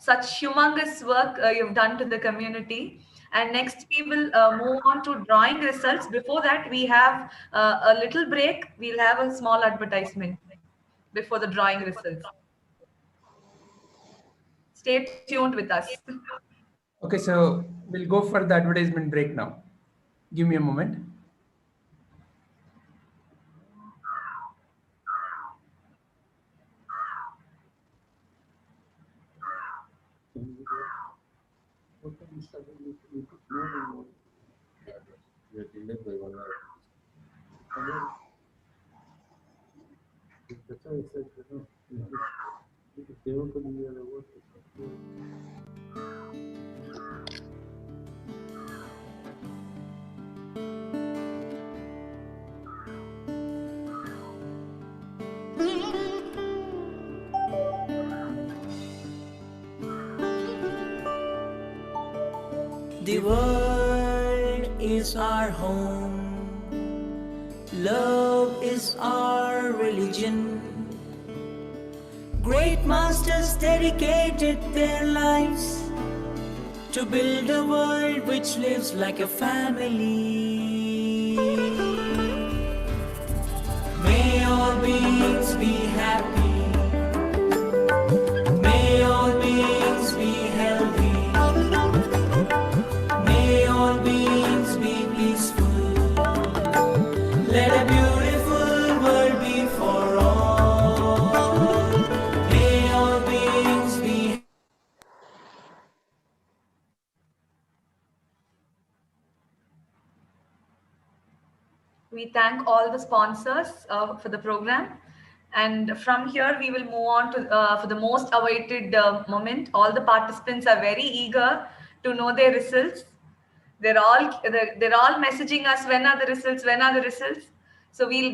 such humongous work you've done to the community. And next we will move on to drawing results. Before that, we have a little break. We'll have a small advertisement before the drawing results. Stay tuned with us. Okay, so we'll go for the advertisement break now. Give me a moment. The world is our home, love is our religion. Great masters dedicated their lives to build a world which lives like a family. May all beings be happy, may all beings be healthy, may all beings be peaceful. Let a beautiful world be for all. May all beings be. We thank all the sponsors for the program. And from here, we will move on to for the most awaited moment. All the participants are very eager to know their results. They're all messaging us, when are the results, when are the results. So we'll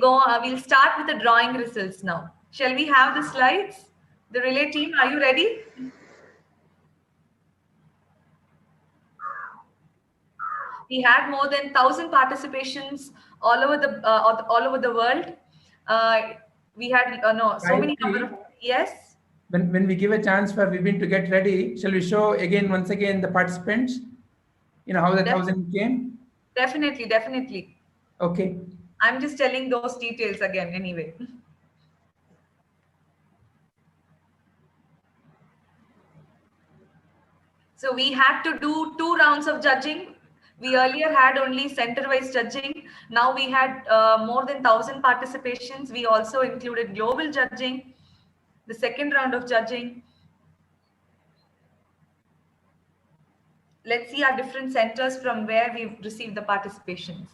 start with the drawing results now. Shall we have the slides? The relay team, are you ready? We had more than 1,000 participations all over the world. We had so many number of, yes. When we give a chance for Vibin to get ready, shall we show once again the participants? How the 1,000 came? Definitely. Okay. I'm just telling those details again anyway. So we had to do 2 rounds of judging. We earlier had only center-wise judging. Now we had more than 1,000 participations. We also included global judging, the second round of judging. Let's see our different centers from where we've received the participations.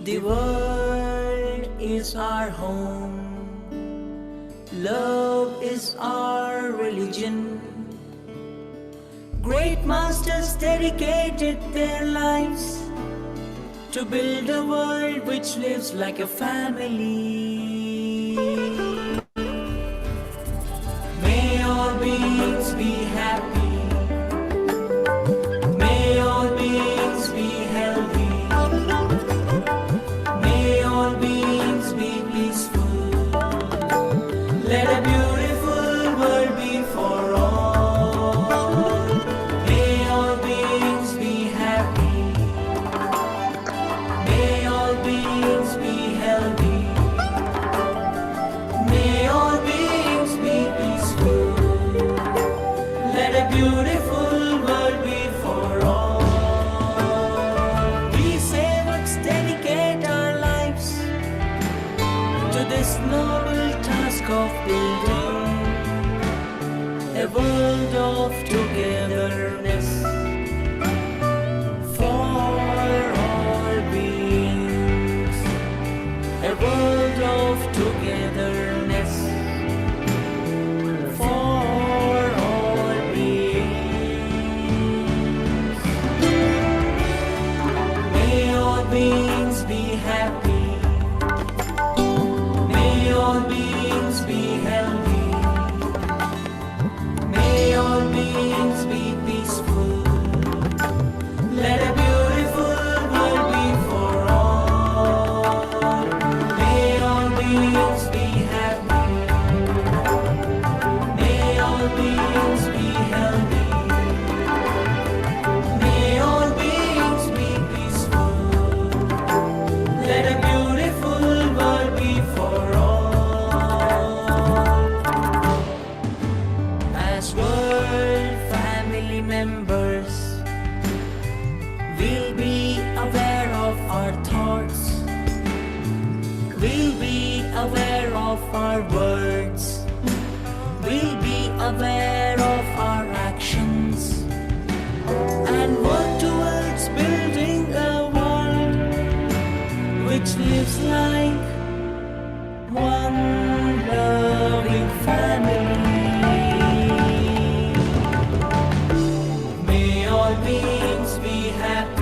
The world is our home, love is our religion. Great masters dedicated their lives to build a world which lives like a family. May all beings be happy, may all beings be healthy, may all beings be peaceful. Let a beautiful world be for all. May all beings be happy, may all beings be healthy, We'll be aware of our words. We'll be aware of our actions and work towards building a world which lives like one loving family. May all beings be happy.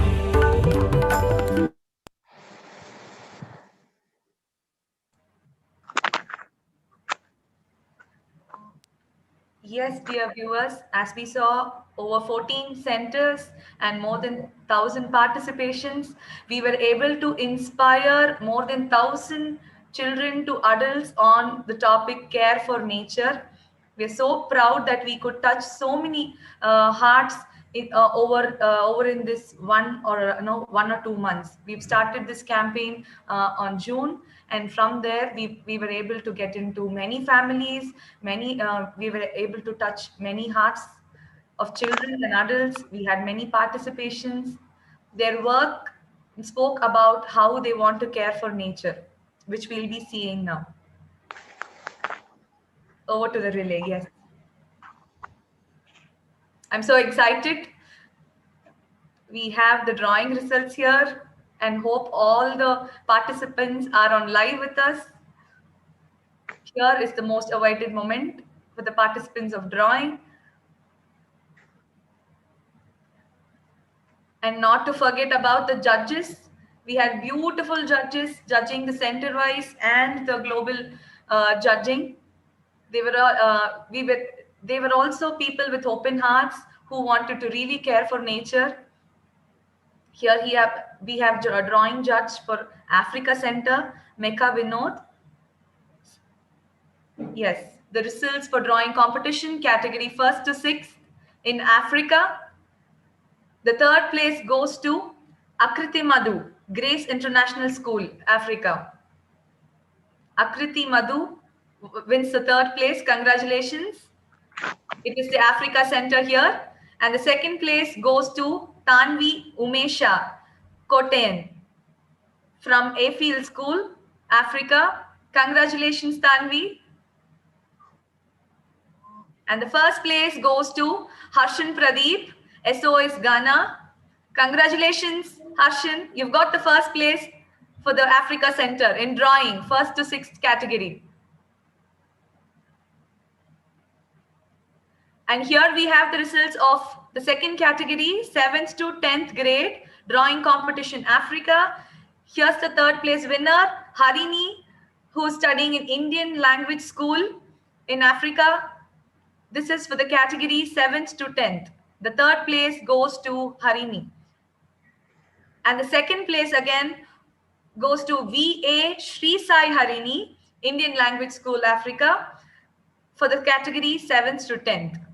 Yes, dear viewers, as we saw over 14 centers and more than 1,000 participations, we were able to inspire more than 1,000 children to adults on the topic care for nature. We're so proud that we could touch so many hearts over in this 1 or 2 months. We've started this campaign on June, and from there we were able to get into many families, we were able to touch many hearts of children and adults. We had many participations. Their work spoke about how they want to care for nature, which we'll be seeing now. Over to the relay. Yes, I'm so excited. We have the drawing results here and hope all the participants are on live with us. Here is the most awaited moment for the participants of drawing. And not to forget about the judges. We had beautiful judges judging the center-wise and the global judging. They were also people with open hearts who wanted to really care for nature. Here we have a drawing judge for Africa Center, Mecca Vinod. Yes, the results for drawing competition category 1st to 6th in Africa. The 3rd place goes to Akriti Madhu, Grace International School, Africa. Akriti Madhu wins the 3rd place. Congratulations. It is the Africa Center here. And the 2nd place goes to Tanvi Umesha Koten from Afield School, Africa. Congratulations, Tanvi. And the 1st place goes to Harshan Pradeep, SOS Ghana. Congratulations, Harshan. You've got the 1st place for the Africa Center in drawing, 1st to 6th category. And here we have the results of the 2nd category, 7th to 10th grade, drawing competition, Africa. Here's the 3rd place winner, Harini, who's studying in Indian language school in Africa. This is for the category 7th to 10th. The 3rd place goes to Harini. And the 2nd place again goes to VA Sri Sai Harini, Indian language school, Africa, for the category 7th to 10th.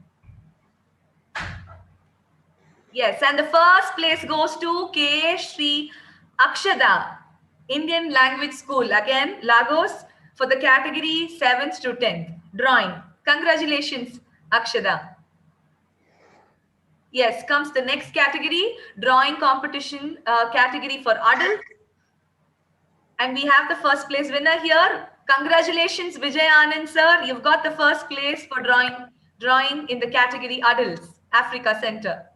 Yes, and the 1st place goes to K. Sri Akshada, Indian language school, again, Lagos, for the category 7th to 10th, drawing. Congratulations, Akshada. Yes, comes the next category, drawing competition category for adults. And we have the 1st place winner here. Congratulations, Vijay Anand sir. You've got the 1st place for drawing in the category adults, Africa Center.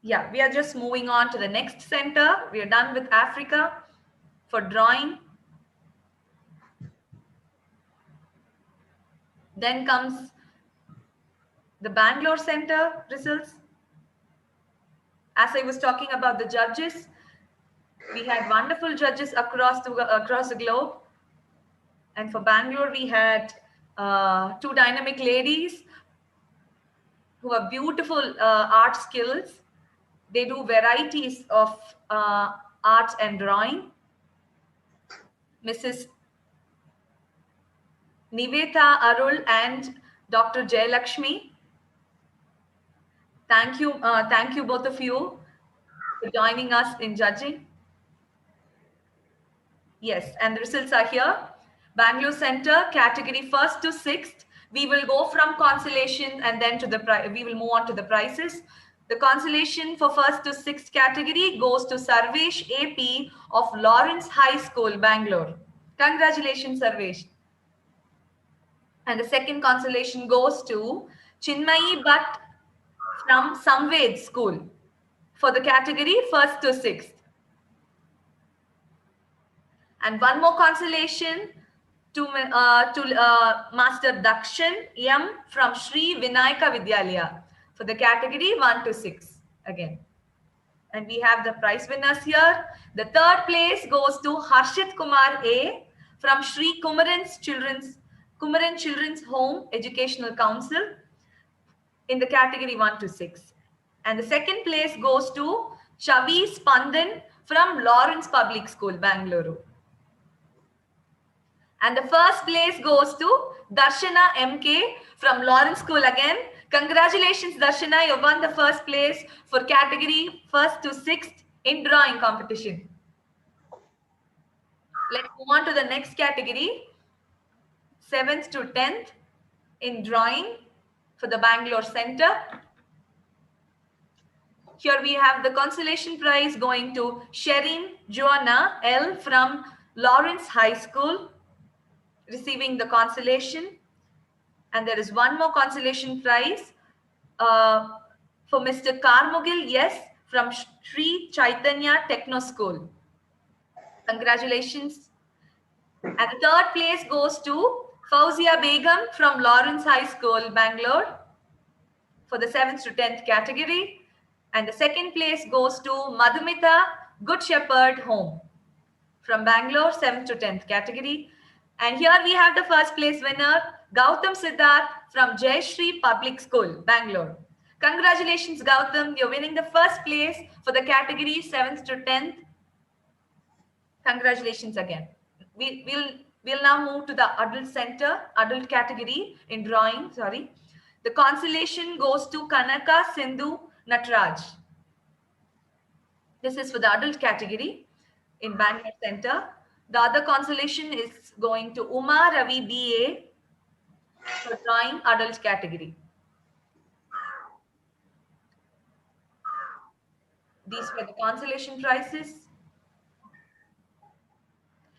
Yeah, we are just moving on to the next center. We are done with Africa for drawing. Then comes the Bangalore Center results. As I was talking about the judges, we had wonderful judges across the globe. And for Bangalore, we had 2 dynamic ladies who have beautiful art skills. They do varieties of art and drawing. Mrs. Niveta Arul and Dr. Jayalakshmi. Thank you both of you for joining us in judging. Yes, and the results are here. Bangalore Center, category 1st to 6th. We will go from consolation and then to we will move on to the prizes. The consolation for 1st to 6th category goes to Sarvesh AP of Lawrence High School, Bangalore. Congratulations, Sarvesh. And the second consolation goes to Chinmayi Bhatt from Samved School for the category 1st to 6th. And one more consolation to Master Dakshan M from Sri Vinayaka Vidyalaya for the category 1 to 6 again. And we have the prize winners here. The third place goes to Harshit Kumar A from Sri Kumaran Children's Home Educational Council in the category 1 to 6. And the second place goes to Shavi Spandan from Lawrence Public School, Bangalore. And the first place goes to Darshana MK from Lawrence School again. Congratulations, Darshana. You won the first place for category 1st to 6th in drawing competition. Let's move on to the next category, 7th to 10th in drawing for the Bangalore Center. Here we have the consolation prize going to Sherin Joanna L from Lawrence High School, receiving the consolation. And there is one more consolation prize for Mr. Karmugil Yes from Sri Chaitanya Techno School. Congratulations. And the third place goes to Fauzia Begum from Lawrence High School, Bangalore for the 7th to 10th category. And the second place goes to Madhumita Good Shepherd Home from Bangalore, 7th to 10th category. And here we have the first place winner, Gautam Siddharth from Jayashree Public School, Bangalore. Congratulations, Gautam. You're winning the first place for the category 7th to 10th. Congratulations again. We'll now move to the adult category in drawing, sorry. The consolation goes to Kanaka Sindhu Natraj. This is for the adult category in Bangalore Center. The other consolation is going to Uma Ravi BA for drawing adult category. These were the consolation prizes.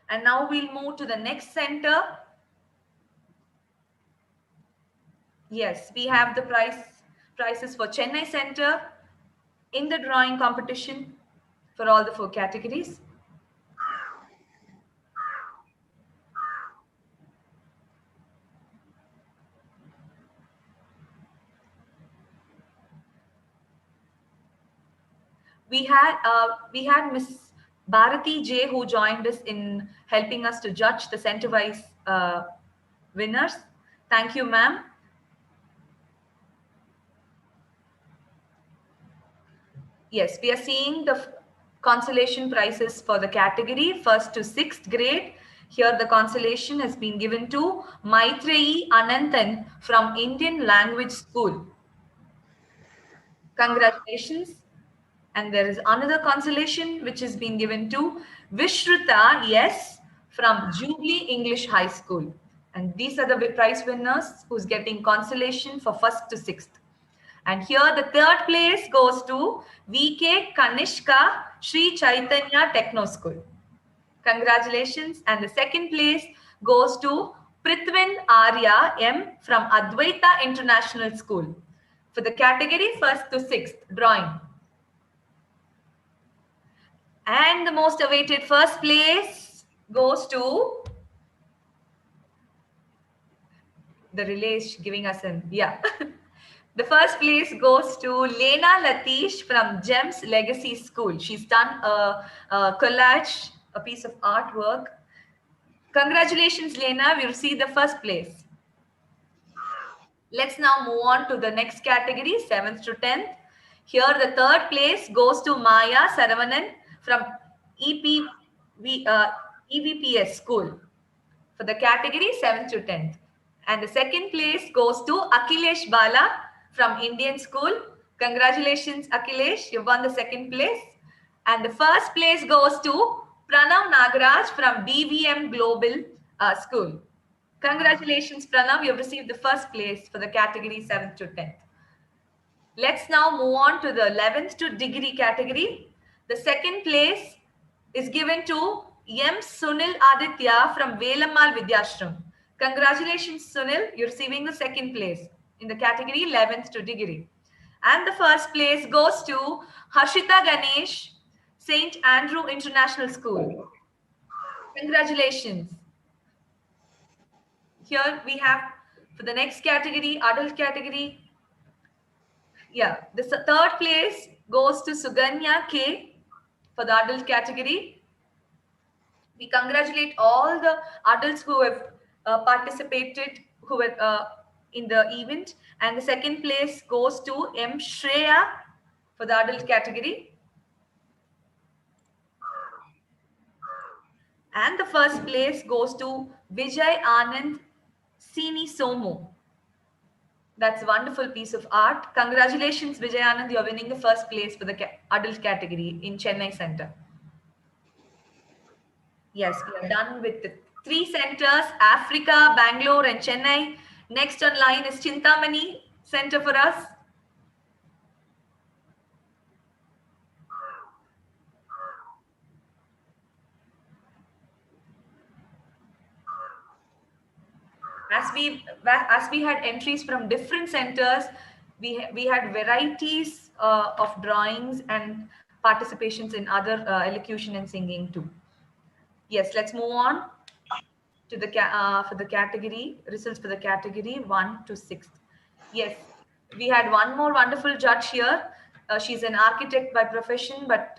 And now we'll move to the next center. Yes, we have the prizes for Chennai Center in the drawing competition for all the 4 categories. We had Miss Bharati J who joined us in helping us to judge the center-wise winners. Thank you, ma'am. Yes, we are seeing the consolation prizes for the category 1st to 6th grade. Here the consolation has been given to Maitreyi Ananthan from Indian Language School. Congratulations. And there is another consolation which has been given to Vishruta Yes from Jubilee English High School. And these are the prize winners who's getting consolation for 1st to 6th. And here the third place goes to VK Kanishka Sri Chaitanya Techno School. Congratulations. And the second place goes to Prithvin Arya M from Advaita International School for the category 1st to 6th drawing. And the most awaited first place goes to the relay is giving us an, yeah. The first place goes to Lena Latish from Gems Legacy School. She's done a collage, a piece of artwork. Congratulations, Lena. We received the first place. Let's now move on to the next category, 7th to 10th. Here, the third place goes to Maya Saravanan from EVPS School for the category 7th to 10th. And the second place goes to Akhilesh Bala from Indian School. Congratulations, Akhilesh. You won the second place. And the first place goes to Pranav Nagaraj from BVM Global School. Congratulations, Pranav. You have received the first place for the category 7th to 10th. Let's now move on to the 11th to degree category. The second place is given to M. Sunil Aditya from Velammal Vidyashram. Congratulations, Sunil. You're receiving the second place in the category 11th to degree. And the first place goes to Harshita Ganesh, St. Andrew International School. Congratulations. Here we have for the next category, adult category. Yeah, the third place goes to Suganya K for the adult category. We congratulate all the adults who have participated, who were in the event. And the second place goes to M. Shreya for the adult category. And the first place goes to Vijay Anand Sini Somu. That's a wonderful piece of art. Congratulations, Vijay Anand. You're winning the first place for the adult category in Chennai Center. Yes, we are done with the 3 centers, Africa, Bangalore, and Chennai. Next on line is Chintamani Center for us. As we had entries from different centers, we had varieties of drawings and participations in other elocution and singing too. Yes, let's move on to the for the category results for the category 1 to 6. Yes, we had one more wonderful judge here. She's an architect by profession, but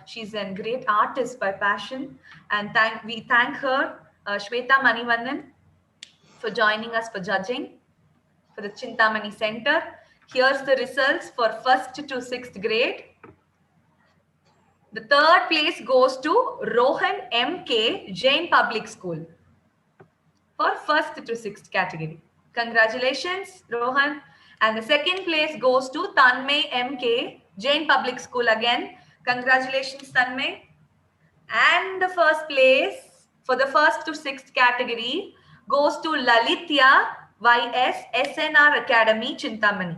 she's a great artist by passion. And we thank her, Shweta Manivannan, for joining us for judging for the Chintamani Center. Here's the results for 1st to 6th grade. The third place goes to Rohan M.K. Jain Public School for 1st to 6th category. Congratulations, Rohan. And the second place goes to Tanmay M.K. Jain Public School again. Congratulations, Tanmay. And the first place for the 1st to 6th category goes to Lalitya Y.S. SNR Academy, Chintamani.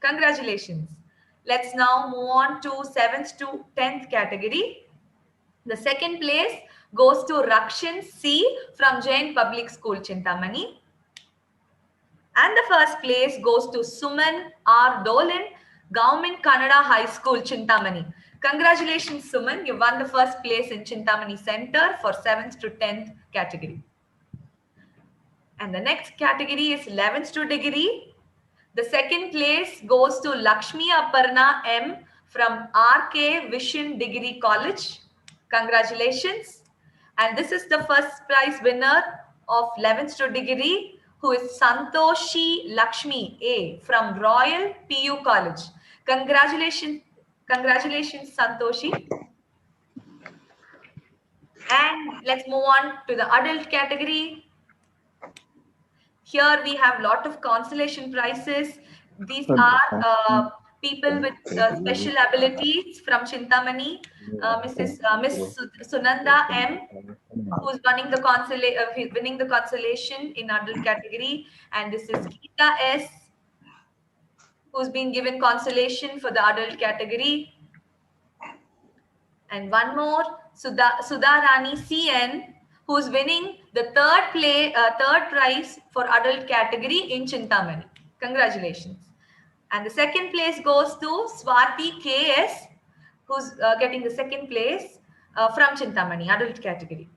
Congratulations. Let's now move on to 7th to 10th category. The second place goes to Rakshan C from Jain Public School, Chintamani. And the first place goes to Suman R. Dolan, Government Kannada High School, Chintamani. Congratulations, Suman. You won the first place in Chintamani Center for 7th to 10th category. And the next category is 11th to degree. The second place goes to Lakshmi Aparna M from RK Vision Degree College. Congratulations. And this is the first prize winner of 11th to degree, who is Santoshi Lakshmi A from Royal PU College. Congratulations, Santoshi. And let's move on to the adult category. Here we have a lot of consolation prizes. These are people with special abilities from Chintamani. Miss Sunanda M, who's winning the consolation in adult category, and this is Geeta S, who's been given consolation for the adult category, and one more, Sudharani CN, who's winning the third prize for adult category in Chintamani. Congratulations. And the second place goes to Swati KS, who's getting the second place from Chintamani, adult category.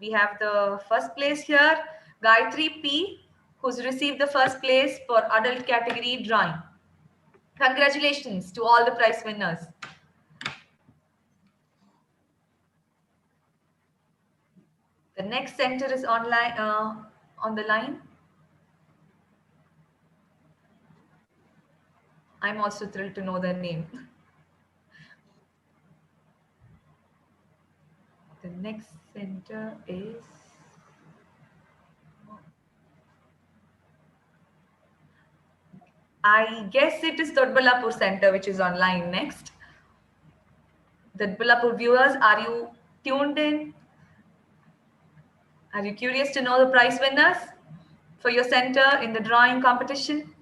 We have the first place here, Gayatri P, who's received the first place for adult category drawing. Congratulations to all the prize winners. The next center is online on the line. I'm also thrilled to know their name. The next center is I guess it is Dodbalapur Center, which is online next. Dodbalapur viewers, are you tuned in? Are you curious to know the prize winners for your center in the drawing competition?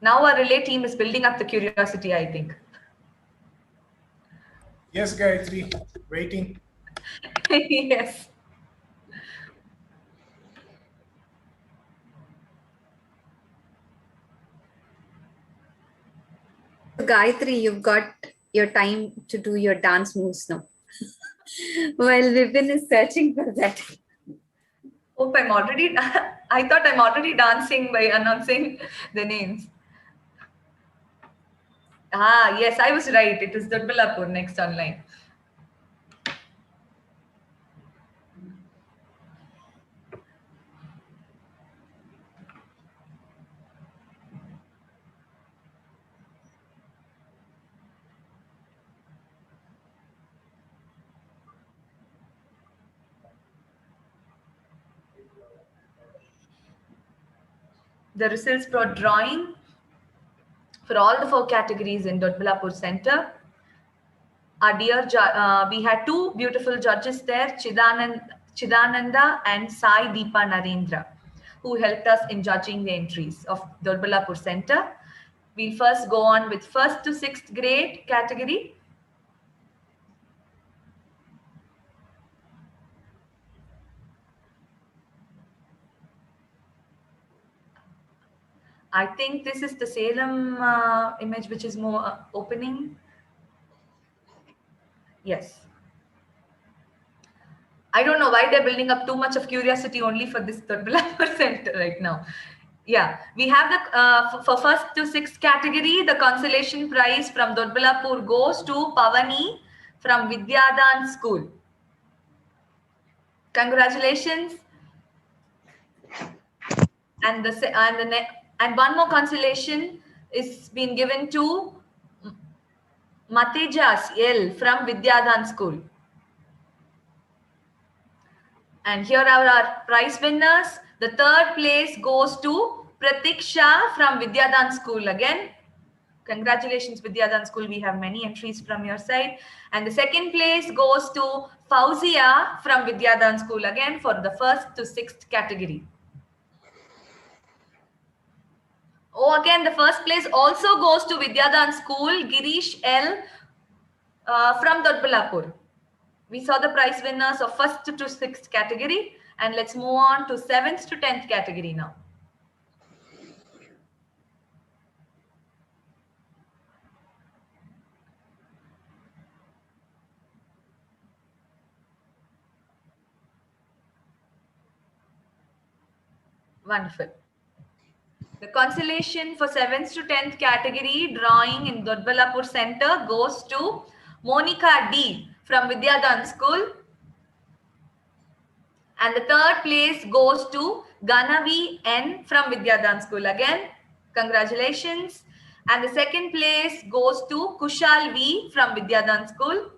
Now our relay team is building up the curiosity, I think. Yes, Gayatri, waiting. Yes. Gayatri, you've got your time to do your dance moves now. While Vipin is searching for that. Hope I'm already, I thought I'm already dancing by announcing the names. Ah, yes, I was right. It is Doddaballapur next online. The results for drawing for all the 4 categories in Doddaballapur Center. Our dear, we had 2 beautiful judges there, Chidananda and Sai Deepa Narendra, who helped us in judging the entries of Doddaballapur Center. We'll first go on with 1st to 6th grade category. I think this is the Salem image, which is more opening. Yes. I don't know why they're building up too much of curiosity only for this Doddaballapur Center right now. Yeah, we have the for 1st to 6th category, the consolation prize from Doddaballapur goes to Pavani from Vidyadan School. Congratulations. And one more consolation is being given to Matejas L from Vidyadan School. And here are our prize winners. The 3rd place goes to Pratiksha from Vidyadan School again. Congratulations, Vidyadan School. We have many entries from your side. And the 2nd place goes to Fauzia from Vidyadan School again for the 1st to 6th category. Oh, again, the 1st place also goes to Vidyadan School, Girish L from Doddaballapur. We saw the prize winners of 1st to 6th category, and let's move on to 7th to 10th category now. Wonderful. The consolation for 7th to 10th category drawing in Doddaballapur Center goes to Monica D from Vidyadan School. And the 3rd place goes to Ganavi N from Vidyadan School again. Congratulations. And the 2nd place goes to Kushal V from Vidyadan School.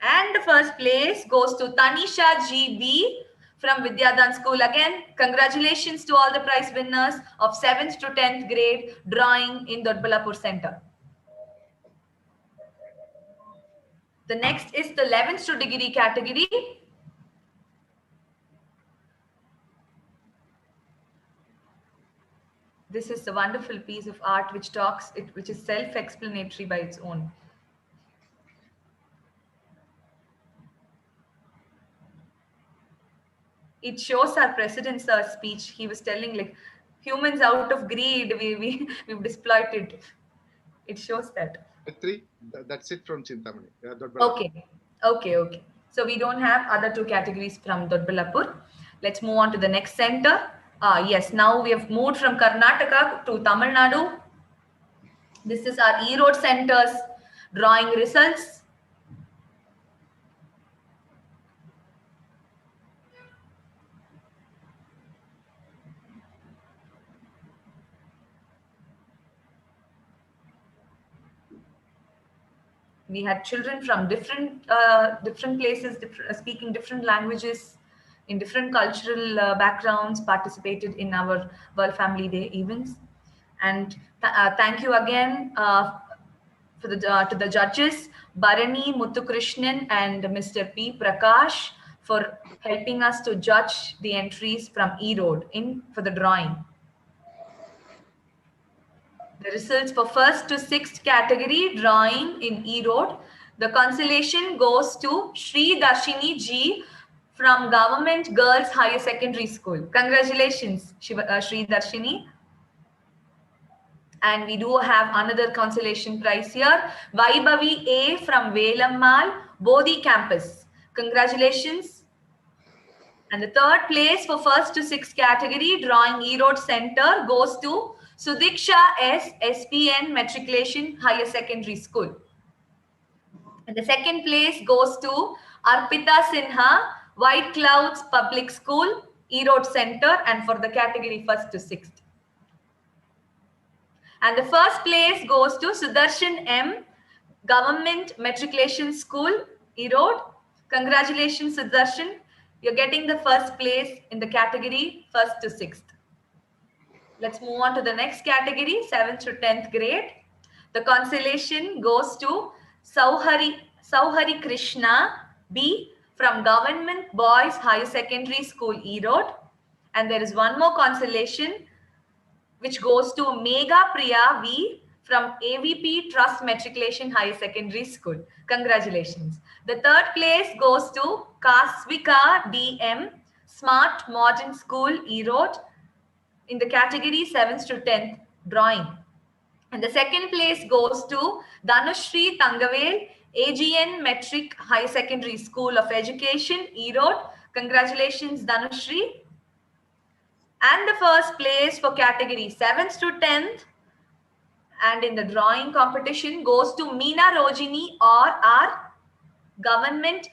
And the 1st place goes to Tanisha GB from Vidyadan School again. Congratulations to all the prize winners of 7th to 10th grade drawing in Doddaballapur Center. The next is the 11th to degree category. This is a wonderful piece of art which is self-explanatory by its own. It shows our president's speech. He was telling like humans out of greed, we've exploited. It shows that. That's it from Chintamani. Yeah, Okay. So we don't have other 2 categories from Doddaballapur. Let's move on to the next center. Yes, now we have moved from Karnataka to Tamil Nadu. This is our Erode Center's drawing results. We had children from different places, speaking different languages, in different cultural backgrounds, participated in our World Family Day events. And thank you again to the judges, Bharani Muthukrishnan and Mr. P. Prakash, for helping us to judge the entries from Erode for the drawing. The results for first to sixth category drawing in E-Road. The consolation goes to Sri Darshini G from Government Girls Higher Secondary School. Congratulations, Sri Darshini. And we do have another consolation prize here. Vaibhavi A from Velammal, Bodhi Campus. Congratulations. And the third place for first to sixth category drawing E-Road Center goes to Sudiksha S, SPN Matriculation Higher Secondary School. And the second place goes to Arpita Sinha, White Clouds Public School, E-Road Center, and for the category first to sixth. And the first place goes to Sudarshan M, Government Matriculation School, E-Road. Congratulations, Sudarshan. You're getting the first place in the category first to sixth. Let's move on to the next category, 7th to 10th grade. The consolation goes to Sauhari Krishna B from Government Boys Higher Secondary School, E-Road. And there is one more consolation which goes to Megha Priya V from AVP Trust Matriculation Higher Secondary School. Congratulations. The third place goes to Kasvika DM Smart Modern School, E-Road in the category 7th to 10th drawing. And the second place goes to Dhanushri Tangavel AGN Metric Higher Secondary School of Education, E-Road. Congratulations, Dhanushri. And the first place for category 7th to 10th and in the drawing competition goes to Meena Rojini R Government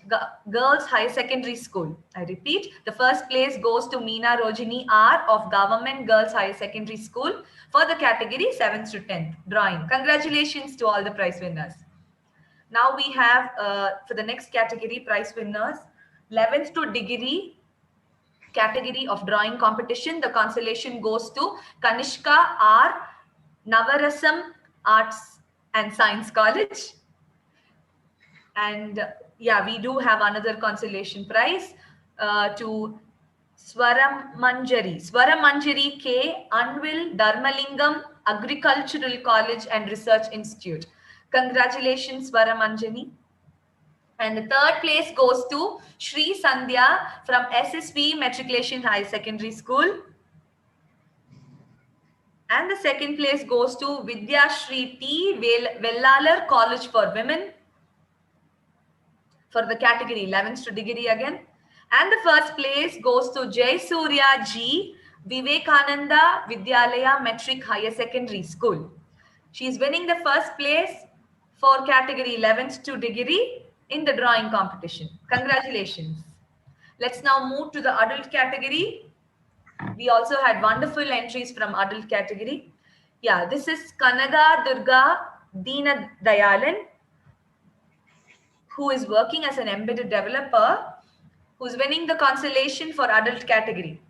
Girls Higher Secondary School. I repeat, the first place goes to Meena Rojini R of Government Girls Higher Secondary School for the category 7th to 10th drawing. Congratulations to all the prize winners. Now we have for the next category prize winners, 11th to degree category of drawing competition. The consolation goes to Kanishka R, Navarasam Arts and Science College. And yeah, we do have another consolation prize to Swaramanjari K, Anvil Dharmalingam Agricultural College and Research Institute. Congratulations, Swaramanjani. And the third place goes to Sri Sandhya from SSV Matriculation High Secondary School. And the second place goes to Vidya Shri T, Vellalar College for Women for the category 11th to degree again. And the first place goes to Jai Surya G, Vivekananda Vidyalaya Metric Higher Secondary School. She is winning the first place for category 11th to degree in the drawing competition. Congratulations. Let's now move to the adult category. We also had wonderful entries from adult category. Yeah, this is Kanaga Durga Deena Dayalan, who is working as an embedded developer, who's winning the consolation for adult category.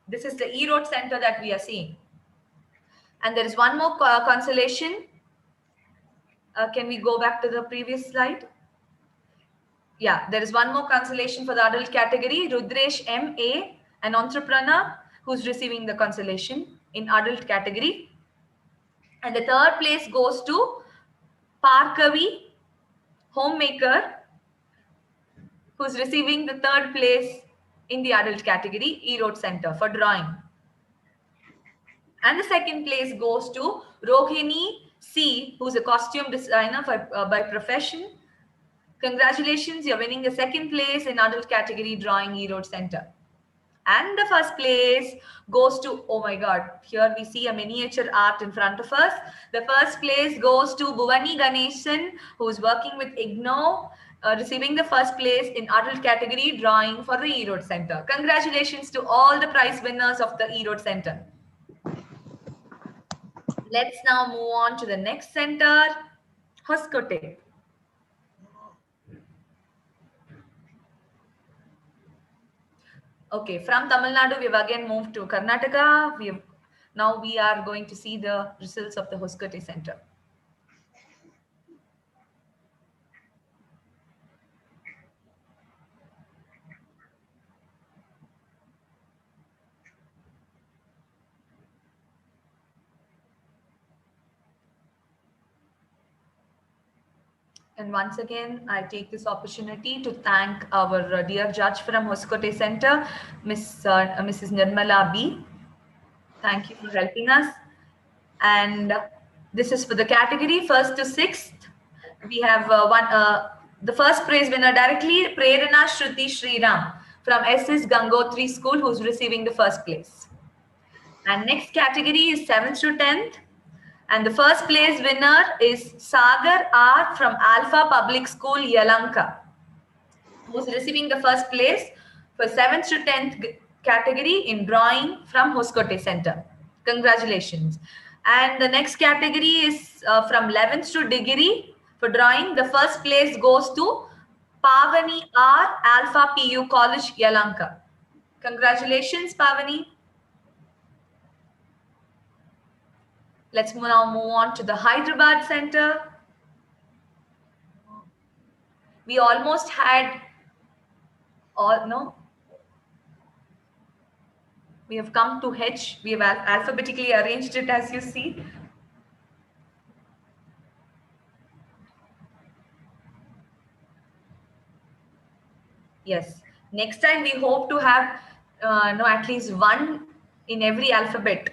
This is the E-Road Center that we are seeing. And there is one more consolation. Can we go back to the previous slide? Yeah, there is one more consolation for the adult category. Rudresh M.A., an entrepreneur who's receiving the consolation in adult category. And the third place goes to Parkavi, homemaker, who's receiving the third place in the adult category, E-Road Center for drawing. And the second place goes to Rohini C, who's a costume designer by profession. Congratulations, you're winning the second place in adult category drawing, E-Road Center. And the first place goes to, oh my God, here we see a miniature art in front of us. The first place goes to Bhuvani Ganesan, who's working with IGNO, receiving the first place in adult category drawing for the E-Road Center. Congratulations to all the prize winners of the E-Road Center. Let's now move on to the next center, Hoskote. Okay, from Tamil Nadu, we've again moved to Karnataka. Now we are going to see the results of the Hoskote Center. And once again, I take this opportunity to thank our dear judge from Hoskote Center, Mrs. Nirmala B. Thank you for helping us. And this is for the category 1st to 6th. We have the first prize winner directly, Prerana Shruti Sriram from SS Gangotri School, who's receiving the first place. And next category is 7th to 10th. And the first place winner is Sagar R from Alpha Public School, Yalanka, who's receiving the first place for 7th to 10th category in drawing from Hoskote Center. Congratulations. And the next category is from 11th to degree for drawing. The first place goes to Pavani R, Alpha PU College, Yalanka. Congratulations, Pavani. Let's now move on to the Hyderabad Center. We almost had we have come to H. We have alphabetically arranged it, as you see. Yes. Next time we hope to have at least one in every alphabet.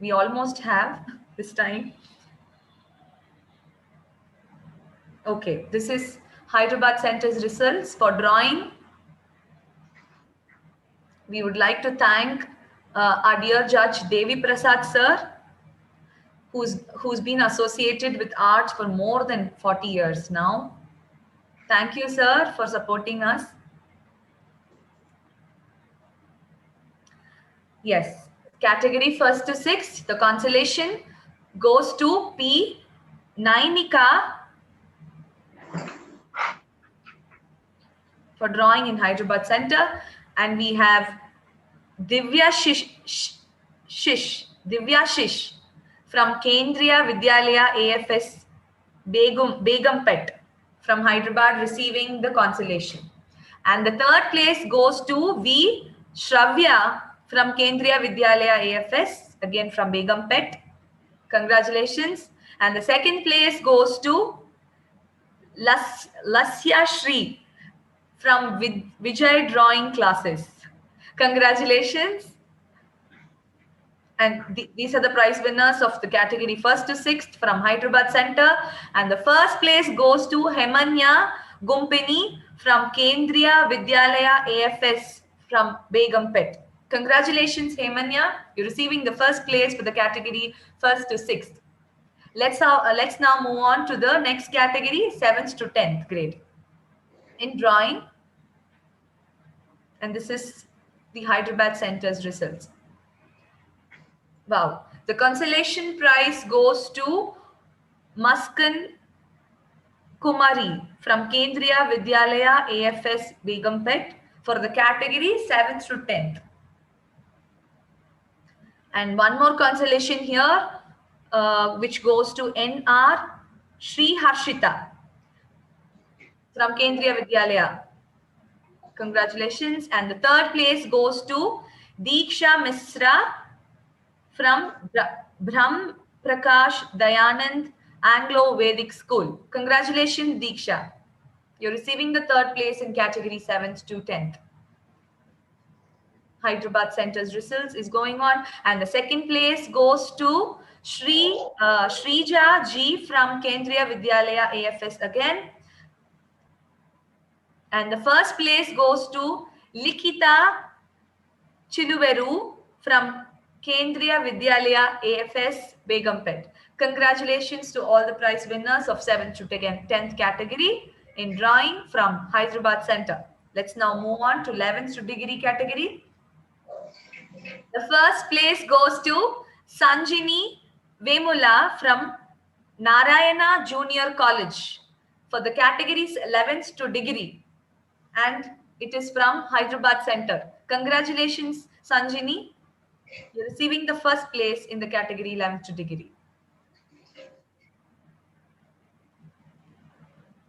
We almost have this time. Okay, this is Hyderabad Center's results for drawing. We would like to thank our dear judge Devi Prasad sir, who's been associated with arts for more than 40 years now. Thank you, sir, for supporting us. Yes, category 1st to 6th, the consolation goes to P. Nainika for drawing in Hyderabad Center. And we have Divya Shish from Kendriya Vidyalaya AFS Begumpet from Hyderabad receiving the consolation. And the third place goes to V. Shravya from Kendriya Vidyalaya AFS, again from Begumpet. Congratulations. And the second place goes to Lasya Shri from Vijay Drawing Classes. Congratulations. And these are the prize winners of the category 1st to 6th from Hyderabad Center. And the first place goes to Hemanya Gumpini from Kendriya Vidyalaya AFS from Begumpet. Congratulations, Hemanya. You're receiving the first place for the category 1st to 6th. Let's now move on to the next category, 7th to 10th grade in drawing. And this is the Hyderabad Center's results. Wow. The consolation prize goes to Muskan Kumari from Kendriya Vidyalaya AFS Begumpet for the category 7th to 10th. And one more consolation here, which goes to NR Sri Harshita from Kendriya Vidyalaya. Congratulations. And the third place goes to Deeksha Misra from Brahm Prakash Dayanand Anglo-Vedic School. Congratulations, Deeksha. You're receiving the third place in category 7th to 10th. Hyderabad Center's results is going on. And the second place goes to Shrija G from Kendriya Vidyalaya AFS again. And the first place goes to Likita Chiluveru from Kendriya Vidyalaya AFS Begumpet. Congratulations to all the prize winners of 7th to 10th category in drawing from Hyderabad Center. Let's now move on to 11th to degree category. The first place goes to Sanjini Vemula from Narayana Junior College for the categories 11th to degree. And it is from Hyderabad Center. Congratulations, Sanjini. You're receiving the first place in the category 11th to degree.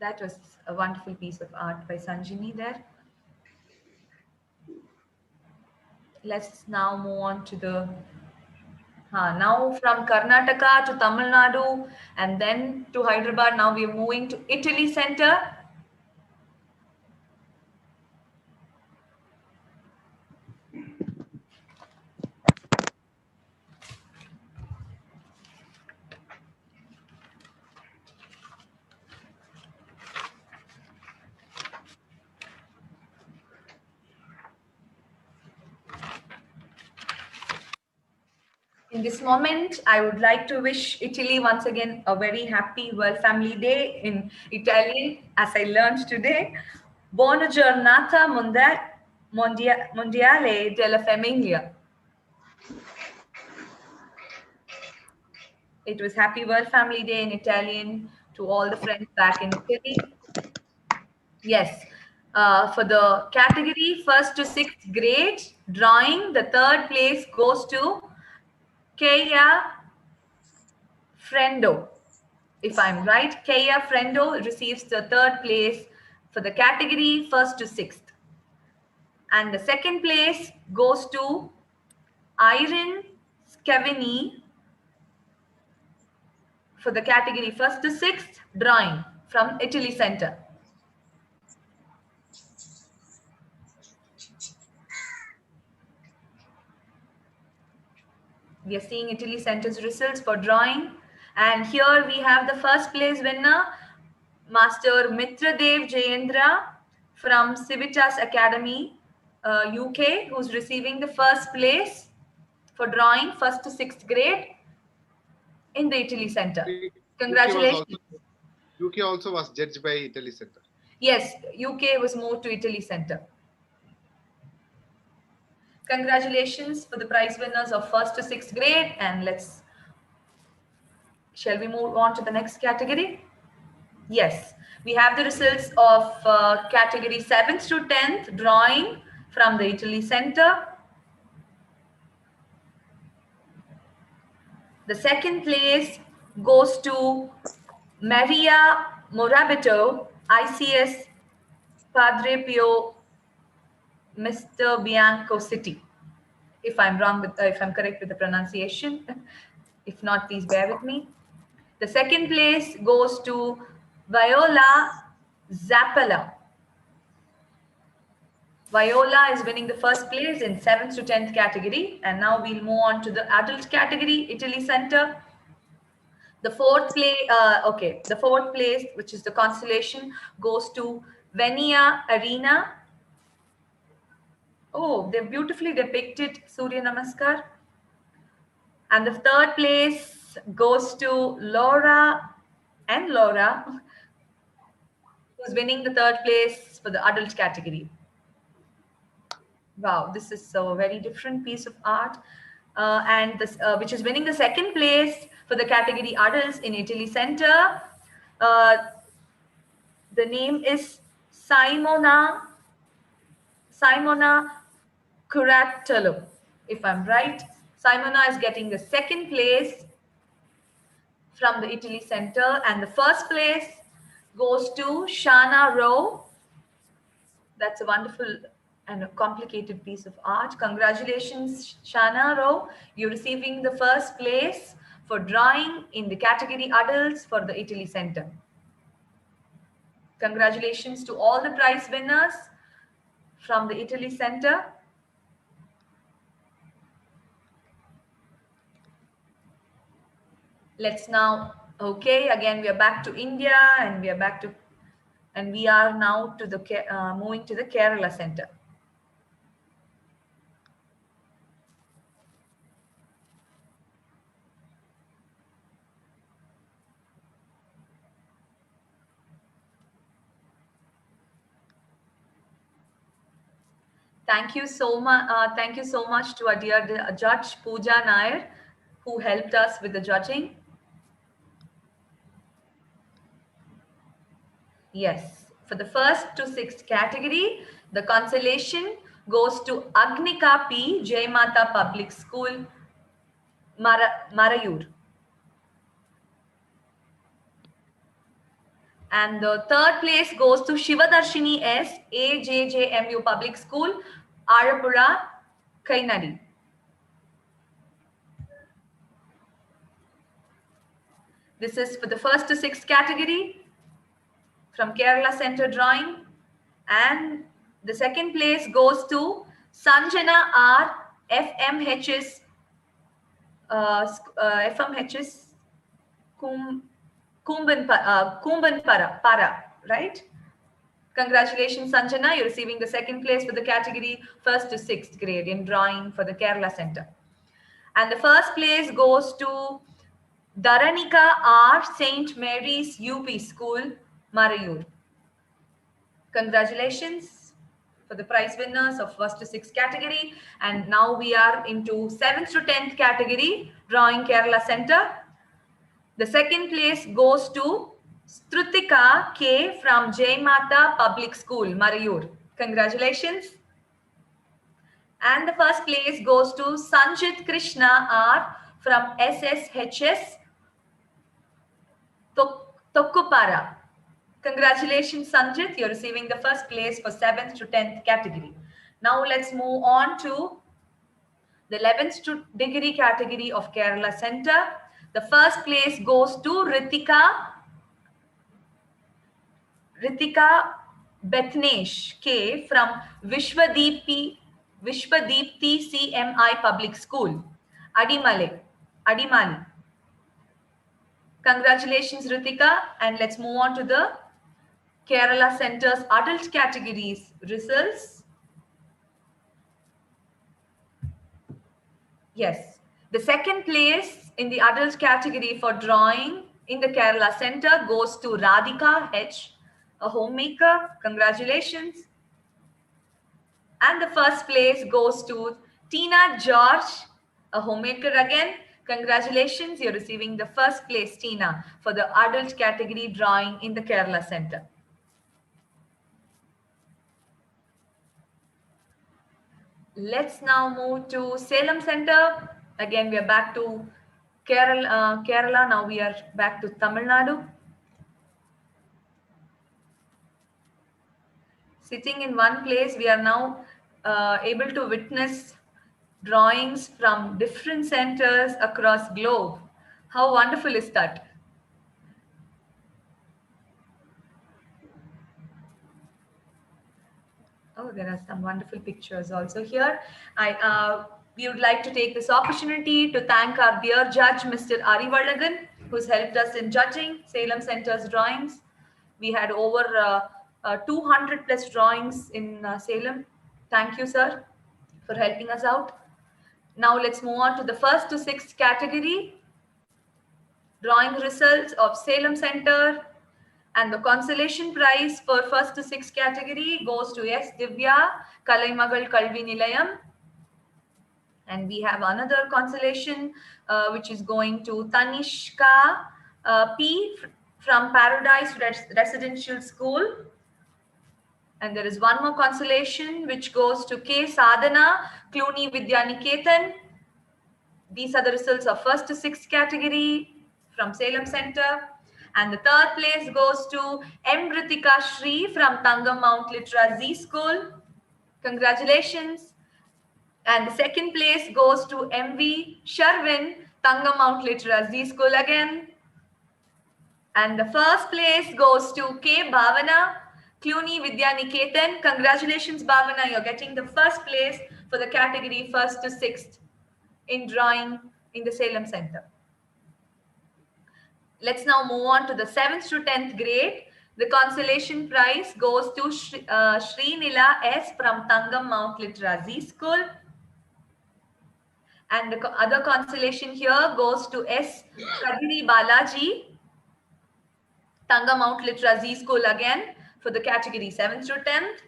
That was a wonderful piece of art by Sanjini there. Let's now move on to the Now from Karnataka to Tamil Nadu and then to Hyderabad. Now we are moving to Italy Center. In this moment, I would like to wish Italy once again a very happy World Family Day in Italian, as I learned today. Buona giornata mondiale della famiglia. It was Happy World Family Day in Italian to all the friends back in Italy. Yes. For the category 1st to 6th grade drawing, the 3rd place goes to Kea Frendo. If I'm right, Kea Frendo receives the 3rd place for the category 1st to 6th. And the 2nd place goes to Irene Scavini for the category 1st to 6th drawing from Italy Center. We are seeing Italy Center's results for drawing. And here we have the 1st place winner, Master Mitradev Jayendra from Civitas Academy, UK, who's receiving the 1st place for drawing 1st to 6th grade in the Italy Center. Congratulations. UK also was judged by Italy Center. Yes, UK was moved to Italy Center. Congratulations for the prize winners of 1st to 6th grade. And shall we move on to the next category? Yes, we have the results of category 7th to 10th drawing from the Italy Center. The 2nd place goes to Maria Morabito, ICS Padre Pio, Mr. Bianco City. If I'm correct with the pronunciation. If not, please bear with me. The 2nd place goes to Viola Zappala. Viola is winning the 1st place in 7th to 10th category. And now we'll move on to the adult category, Italy Center. The 4th place, which is the constellation, goes to Venia Arena. Oh, they've beautifully depicted Surya Namaskar. And the 3rd place goes to Laura, who's winning the 3rd place for the adult category. Wow, this is a very different piece of art. And this, which is winning the 2nd place for the category adults in Italy Center. The name is Simona Curatolo, if I'm right. Simona is getting the 2nd place from the Italy Center, and the 1st place goes to Shana Rowe. That's a wonderful and a complicated piece of art. Congratulations, Shana Rowe. You're receiving the 1st place for drawing in the category adults for the Italy Center. Congratulations to all the prize winners from the Italy Center. Let's now, okay, again we are back to India, and we are now to the moving to the Kerala Center. Thank you so much to our dear Judge Pooja Nair, who helped us with the judging. Yes, for the 1st to 6th category, the consolation goes to Agnika P, Jai Mata Public School, Marayur. And the 3rd place goes to Shivadarshini S, AJJMU Public School, Arapura, Kainadi. This is for the 1st to 6th category from Kerala Center Drawing. And the second place goes to Sanjana R, FMHS, FMHS Kumbanpara, right? Congratulations, Sanjana. You're receiving the second place for the category 1st to 6th grade in drawing for the Kerala Center. And the first place goes to Dharanika R, St. Mary's UP School, Marayur. Congratulations for the prize winners of 1st to 6th category. And now we are into 7th to 10th category, Drawing Kerala Center. The second place goes to Strutika K from Jai Mata Public School, Marayur. Congratulations. And the first place goes to Sanjit Krishna R from SSHS Tokkupara. Congratulations, Sanjit. You're receiving the first place for 7th to 10th category. Now let's move on to the 11th degree category of Kerala Center. The first place goes to Ritika Bethnesh K from Vishwadeepti CMI Public School, Adimali. Congratulations, Ritika. And let's move on to the Kerala Center's adult categories results. Yes, the second place in the adult category for drawing in the Kerala Center goes to Radhika H, a homemaker. Congratulations. And the first place goes to Tina George, a homemaker again. Congratulations, you're receiving the first place, Tina, for the adult category drawing in the Kerala Center. Let's now move to Salem Center. Again, we are back to Kerala. Now we are back to Tamil Nadu. Sitting in one place, we are now able to witness drawings from different centers across globe. How wonderful is that? Oh, there are some wonderful pictures also here. We would like to take this opportunity to thank our dear judge, Mr. Arivalagan, who's helped us in judging Salem Center's drawings. We had over 200 plus drawings in Salem. Thank you, sir, for helping us out. Now let's move on to the 1st to 6th category. Drawing results of Salem Center. And the consolation prize for 1st to 6th category goes to S. Divya, Kalaimagal Kalvi Nilayam. And we have another consolation which is going to Tanishka P from Paradise Residential School. And there is one more consolation which goes to K. Sadhana, Cluny Vidya Niketan. These are the results of 1st to 6th category from Salem Center. And the third place goes to M. Ritika Shri from Tangam Mount Litra Z School. Congratulations. And the second place goes to M.V. Sharvin, Tangam Mount Litra Z School again. And the first place goes to K. Bhavana, Cluny Vidya Niketan. Congratulations, Bhavana. You're getting the first place for the category 1st to 6th in drawing in the Salem Center. Let's now move on to the 7th to 10th grade. The consolation prize goes to Srinila S from Tangam Mount Litra Z School. And the other consolation here goes to S. Kadiri Balaji, Tangam Mount Litra Z School again for the category 7th to 10th.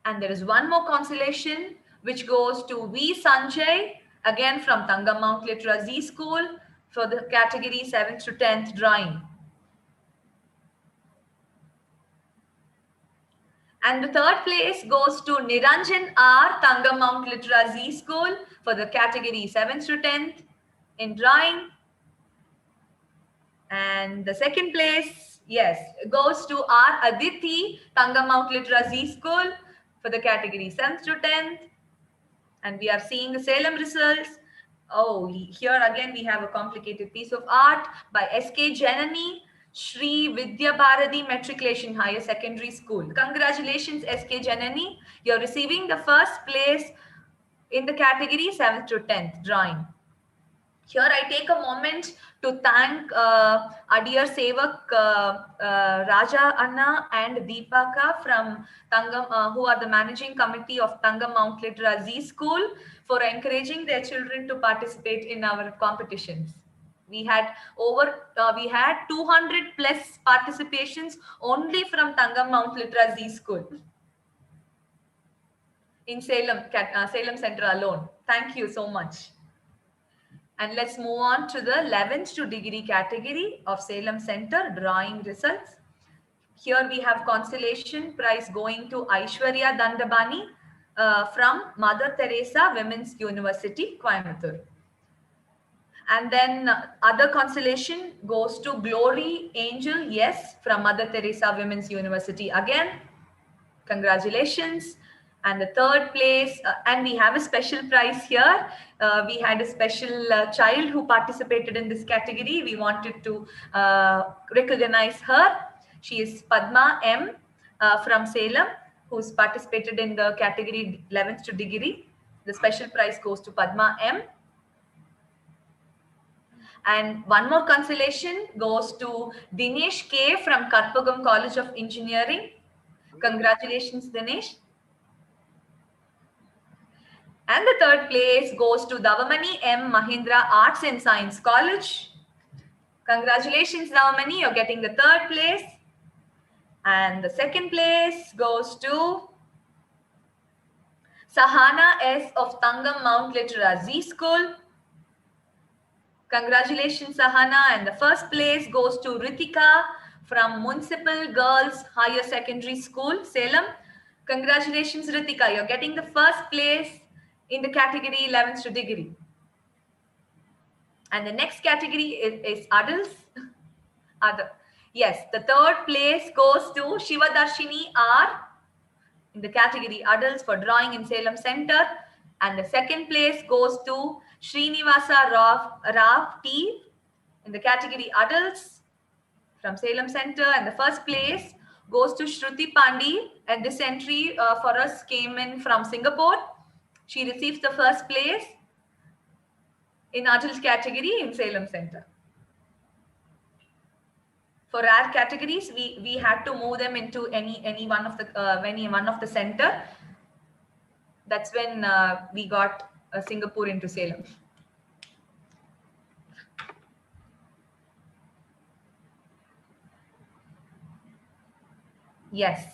And there is one more consolation which goes to V. Sanjay, again from Tangam Mount Litra Z School for the category 7th to 10th drawing. And the third place goes to Niranjan R, Tangam Mount Litra Z School for the category 7th to 10th in drawing. And the second place, yes, goes to R Aditi, Tangam Mount Litra Z School for the category 7th to 10th. And we are seeing the Salem results. Oh, here again we have a complicated piece of art by S.K. Janani, Shri Vidya Bharati Matriculation Higher Secondary School. Congratulations, S.K. Janani. You're receiving the first place in the category 7th to 10th drawing. Here I take a moment to thank our dear Sevak Raja Anna and Deepaka from Tangam, who are the managing committee of Tangam Mount Litera Z School, for encouraging their children to participate in our competitions. We had 200 plus participations only from Tangam Mount Litera Z School in Salem, Salem Center alone. Thank you so much. And let's move on to the 11th to degree category of Salem Center drawing results. Here we have consolation prize going to Aishwarya Dandabani from Mother Teresa Women's University, Coimbatore. And then other consolation goes to Glory Angel, yes, from Mother Teresa Women's University again. Congratulations. And the third place, and we have a special prize here. We had a special child who participated in this category. We wanted to recognize her. She is Padma M from Salem, who's participated in the category 11th to degree. The special prize goes to Padma M. And one more consolation goes to Dinesh K from Karpagam College of Engineering. Congratulations, Dinesh. And the third place goes to Davamani M. Mahindra Arts and Science College. Congratulations, Davamani, you're getting the third place. And the second place goes to Sahana S. of Tangam Mount Litera Z School. Congratulations, Sahana. And the first place goes to Ritika from Municipal Girls Higher Secondary School, Salem. Congratulations, Ritika. You're getting the first place in the category 11th to degree. And the next category is adults. Yes, the third place goes to Shivadarshini R in the category adults for drawing in Salem Center. And the second place goes to Srinivasa Rav T in the category adults from Salem Center. And the first place goes to Shruti Pandi, and this entry for us came in from Singapore. She receives the first place in adult category in Salem Center. For our categories, we had to move them into any one of the center. That's when we got Singapore into Salem. Yes,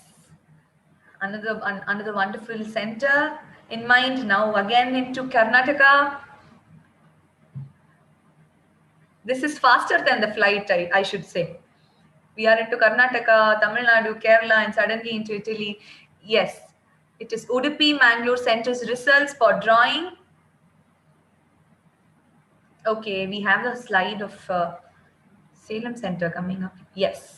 another wonderful center in mind. Now again into Karnataka. This is faster than the flight, I should say. We are into Karnataka, Tamil Nadu, Kerala, and suddenly into Italy. Yes, it is Udupi Mangalore Center's results for drawing. Okay, we have the slide of Salem Center coming up. Yes.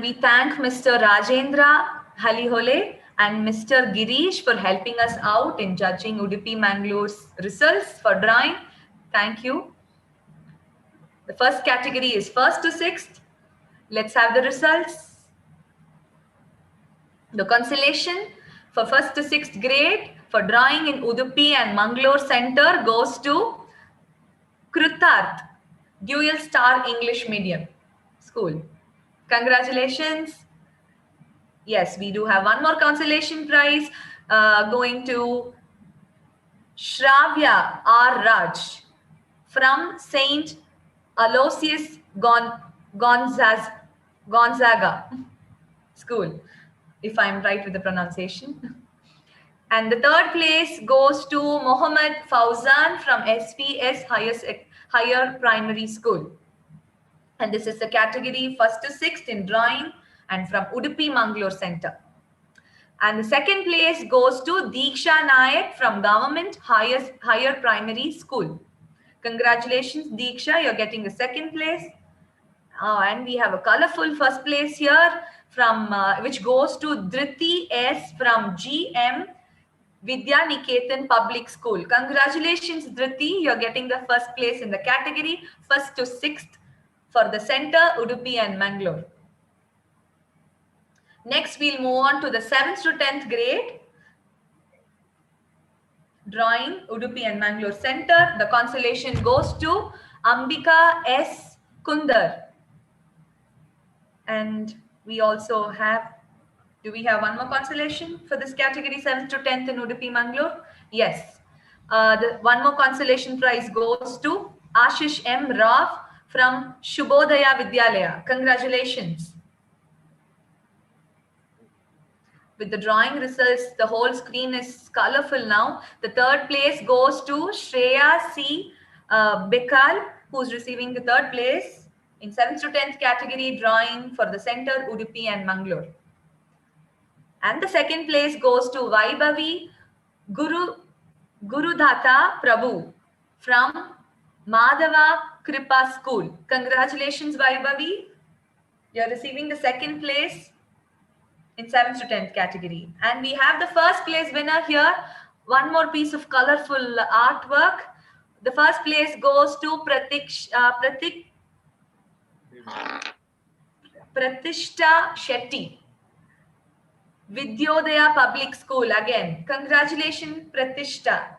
We thank Mr. Rajendra Halihole and Mr. Girish for helping us out in judging Udupi Mangalore's results for drawing. Thank you. The first category is 1st to 6th. Let's have the results. The consolation for 1st to 6th grade for drawing in Udupi and Mangalore Center goes to Krutarth, Dual Star English Medium School. Congratulations. Yes, we do have one more consolation prize going to Shravya R. Raj from St. Aloysius Gonzaga School, if I'm right with the pronunciation. And the third place goes to Mohammed Fauzan from SPS Higher Primary School. And this is the category 1st to 6th in drawing and from Udupi Mangalore Center. And the second place goes to Deeksha Nayak from Government Higher Primary School. Congratulations, Deeksha, you're getting the second place. And we have a colorful first place here from which goes to Dhriti S from GM Vidya Niketan Public School. Congratulations, Dhriti. You're getting the first place in the category, 1st to 6th for the center, Udupi and Mangalore. Next, we'll move on to the 7th to 10th grade. Drawing, Udupi and Mangalore Center. The consolation goes to Ambika S. Kundar. And we also have, do we have one more consolation for this category, 7th to 10th in Udupi, Mangalore? Yes. The one more consolation prize goes to Ashish M. Rao from Shubhodaya Vidyalaya. Congratulations. With the drawing results, the whole screen is colorful now. The 3rd place goes to Shreya C. Bekal, who's receiving the 3rd place in 7th to 10th category drawing for the center, Udupi and Mangalore. And the 2nd place goes to Vaibhavi Gurudhata Prabhu from Madhava Kripa School. Congratulations, Vaibhavi. You're receiving the 2nd place in 7th to 10th category. And we have the 1st place winner here. One more piece of colorful artwork. The 1st place goes to Pratishta Shetty, Vidyodaya Public School. Again, congratulations, Pratishta.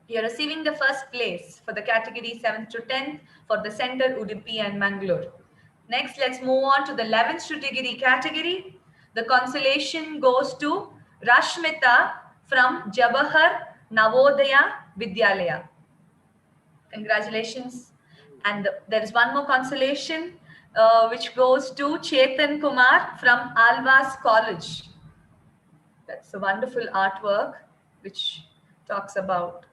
You're receiving the 1st place for the category 7th to 10th for the center, Udupi and Mangalore. Next, let's move on to the 11th to degree category. The consolation goes to Rashmita from Jawahar Navodaya Vidyalaya. Congratulations. And there is one more consolation which goes to Chetan Kumar from Alvas College. That's a wonderful artwork which talks about.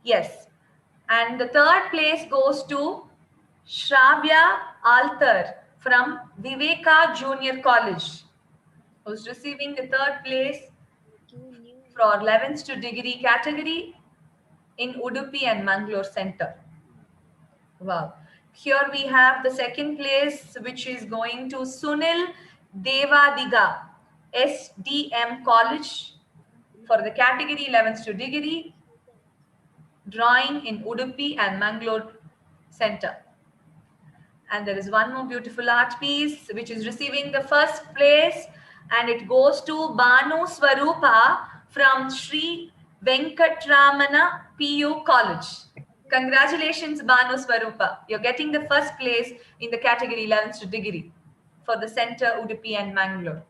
Yes. And the 3rd place goes to Shravya Altar from Viveka Junior College, who's receiving the 3rd place for 11th to degree category in Udupi and Mangalore Center. Wow. Here we have the 2nd place, which is going to Sunil Devadiga, SDM College for the category 11th to degree, drawing in Udupi and Mangalore Center. And there is one more beautiful art piece which is receiving the 1st place, and it goes to Banu Swarupa from Sri Venkatramana PU College. Congratulations, Banu Swarupa. You're getting the 1st place in the category 11th to degree for the center, Udupi and Mangalore.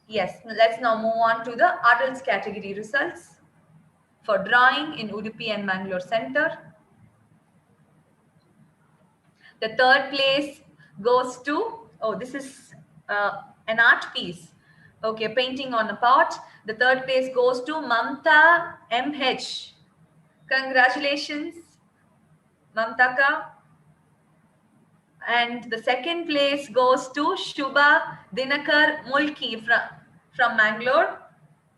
Yes, let's now move on to the adults category results for drawing in Udupi and Mangalore Center. The 3rd place goes to, oh, this is an art piece. Okay, painting on a pot. The 3rd place goes to Mamta MH. Congratulations, Mamtaka. And the 2nd place goes to Shubha Dinakar Mulki from Mangalore,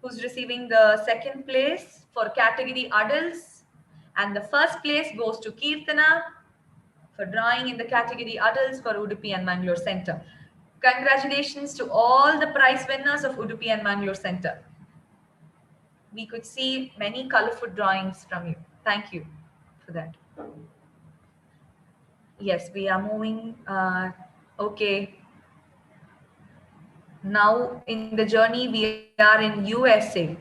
who's receiving the 2nd place for category adults. And the 1st place goes to Kirtana for drawing in the category adults for Udupi and Mangalore Center. Congratulations to all the prize winners of Udupi and Mangalore Center. We could see many colorful drawings from you. Thank you for that. Yes, we are moving. Okay. Now in the journey, we are in USA.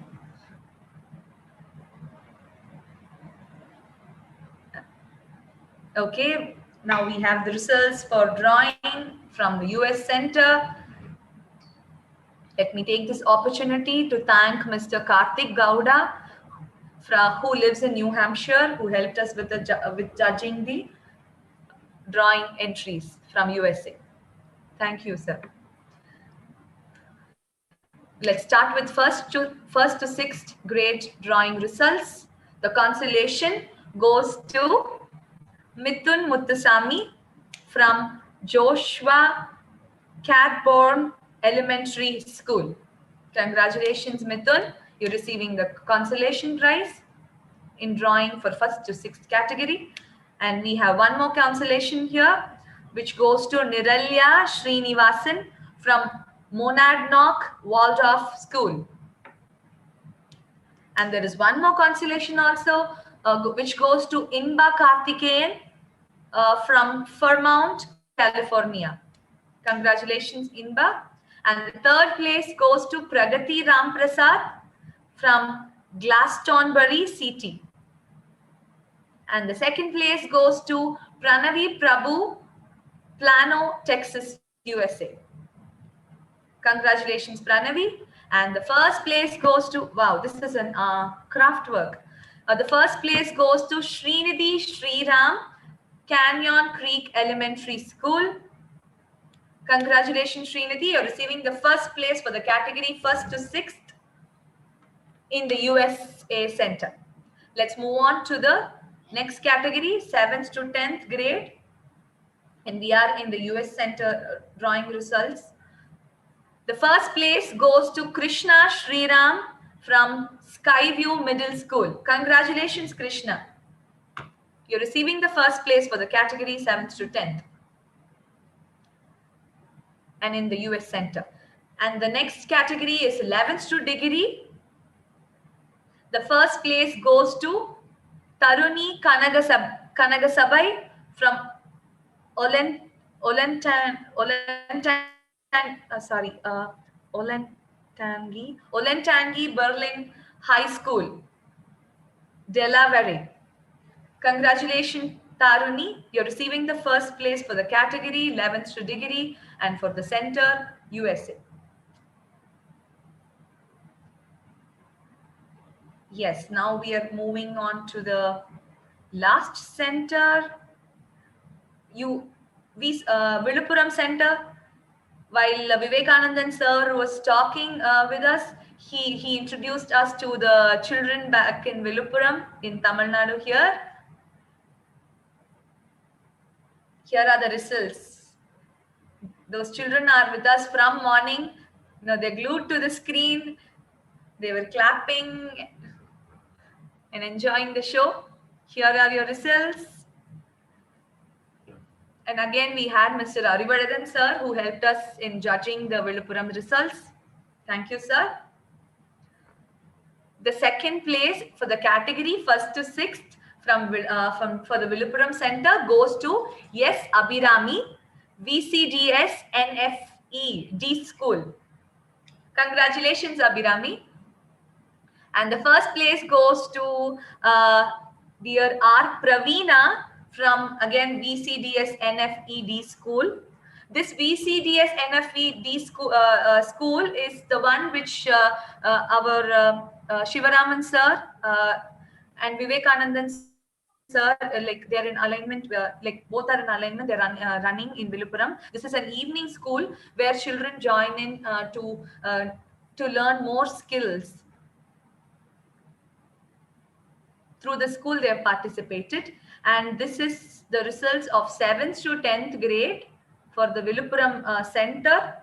Okay. Now we have the results for drawing from the US Center. Let me take this opportunity to thank Mr. Karthik Gowda, who lives in New Hampshire, who helped us with judging the drawing entries from USA. Thank you, sir. Let's start with first to 6th grade drawing results. The consolation goes to Mithun Muttusamy from Joshua Cadborn Elementary School. Congratulations, Mithun. You're receiving the consolation prize in drawing for 1st to 6th category. And we have one more consolation here, which goes to Niralya Srinivasan from Monadnock Waldorf School. And there is one more consolation also, which goes to Inba Karthikeyan from Fairmount, California. Congratulations, Inba. And the third place goes to Pragati Ramprasad from Glastonbury, CT. And the second place goes to Pranavi Prabhu, Plano, Texas, USA. Congratulations, Pranavi. And the first place goes to, wow, this is an craft work. The first place goes to Srinidhi Sriram, Canyon Creek Elementary School. Congratulations, Srinidhi. You're receiving the first place for the category 1st to 6th in the USA Center. Let's move on to the next category, 7th to 10th grade. And we are in the US Center drawing results. The first place goes to Krishna Sriram from Skyview Middle School. Congratulations, Krishna. You're receiving the first place for the category 7th to 10th. And in the US Center. And the next category is 11th to degree. The first place goes to Taruni Kanagasabai from Olentangy Berlin High School, Delaware. Congratulations, Taruni. You're receiving the first place for the category 11th to degree and for the center, USA. Yes, now we are moving on to the last center. Viluppuram Center. While Vivekanandan sir was talking with us, he introduced us to the children back in Viluppuram in Tamil Nadu here. Here are the results. Those children are with us from morning. They're glued to the screen. They were clapping and enjoying the show. Here are your results. And again, we had Mr. Arivaradan sir who helped us in judging the Viluppuram results. Thank you, sir. The second place for the category 1st to 6th for the Viluppuram Center goes to S. Abhirami, VCDS NFE D School. Congratulations, Abhirami. And the first place goes to dear R. Praveena from, again, VCDS NFED School. This VCDS NFED school is the one which our Shivaraman sir and Vivekanandan sir, like they're in alignment, like both are in alignment, they're running in Viluppuram. This is an evening school where children join in to learn more skills. Through the school they have participated. And this is the results of 7th to 10th grade for the Viluppuram Center.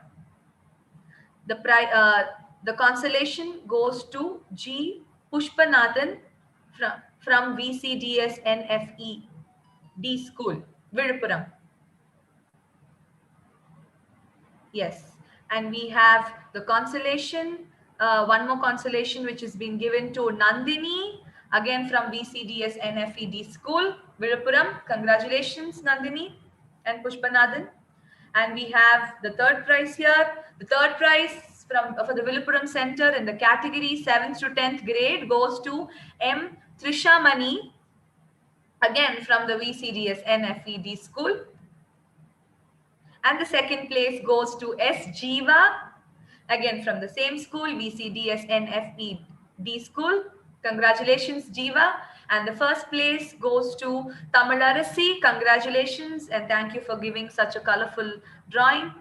The consolation goes to G. Pushpanathan from VCDS NFE D School, Viluppuram. Yes, and we have the consolation, one more consolation which has been given to Nandini, again from VCDS NFED School, Viluppuram. Congratulations, Nandini and Pushpanathan. And we have the third prize here. The third prize for the Viluppuram Center in the category 7th to 10th grade goes to M. Trishamani, again from the VCDS NFED School. And the second place goes to S. Jiva, again from the same school, VCDS NFED School. Congratulations, Jiva. And the first place goes to Tamilarasi. Congratulations and thank you for giving such a colorful drawing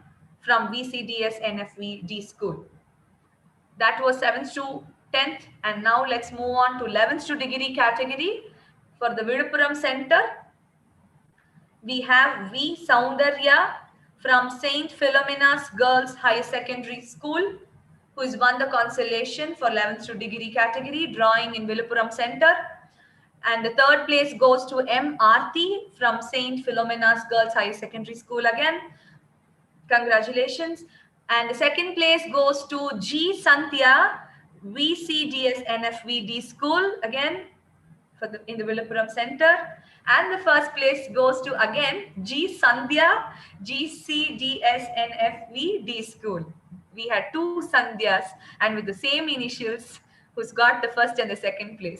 from VCDS NFED School. That was 7th to 10th. And now let's move on to 11th to degree category. For the Viluppuram Center, we have V. Soundarya from St. Philomena's Girls High Secondary School, who has won the consolation for 11th to degree category, drawing in Viluppuram Center. And the third place goes to M. Aarti from St. Philomena's Girls High Secondary School again. Congratulations. And the second place goes to G. Santhya, VCDS NFVD school again in the Villupuram Center. And the first place goes to again G Sandhya GCDSNFVD school. We had 2 Sandhyas and with the same initials who's got the first and the second place.